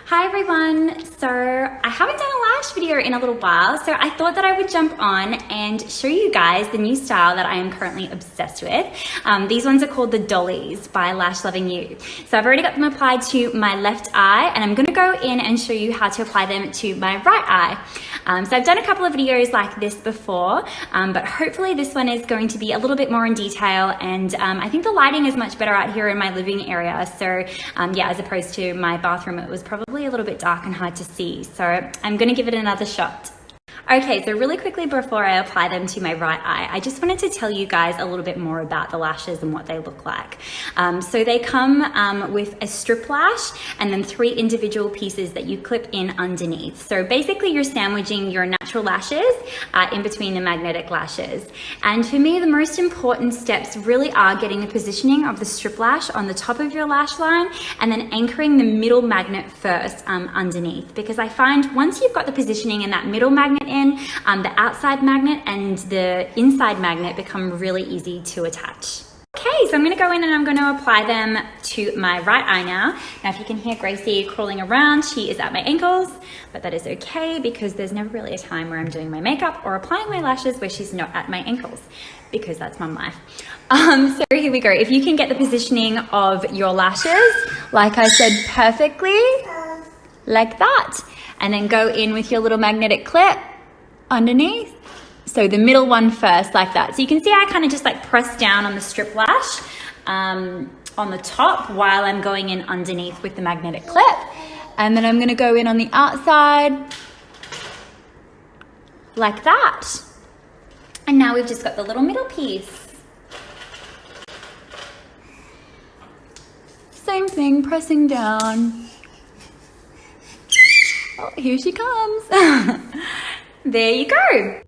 Hi everyone, so I haven't done a lash video in a little while, so I thought that I would jump on and show you guys the new style that I am currently obsessed with. These ones are called the Dollies by Lash Lovin You. So I've already got them applied to my left eye, and I'm going to go in and show you how to apply them to my right eye. So I've done a couple of videos like this before, but hopefully this one is going to be a little bit more in detail, and I think the lighting is much better out here in my living area, so yeah, as opposed to my bathroom, it was probably a little bit dark and hard to see, so I'm going to give it another shot. Okay, so really quickly before I apply them to my right eye, I just wanted to tell you guys a little bit more about the lashes and what they look like. So they come with a strip lash and then 3 individual pieces that you clip in underneath. So basically you're sandwiching your natural lashes in between the magnetic lashes. And for me, the most important steps really are getting the positioning of the strip lash on the top of your lash line and then anchoring the middle magnet first underneath. Because I find once you've got the positioning and that middle magnet in, the outside magnet and the inside magnet become really easy to attach. Okay, so I'm going to go in and I'm going to apply them to my right eye now. Now, if you can hear Gracie crawling around, she is at my ankles, but that is okay because there's never really a time where I'm doing my makeup or applying my lashes where she's not at my ankles, because that's mum life. So here we go. If you can get the positioning of your lashes, like I said, perfectly, like that, and then go in with your little magnetic clip underneath. So the middle one first, like that. So you can see I kind of just like press down on the strip lash on the top while I'm going in underneath with the magnetic clip. And then I'm going to go in on the outside like that. And now we've just got the little middle piece. Same thing, pressing down. Oh, here she comes. There you go.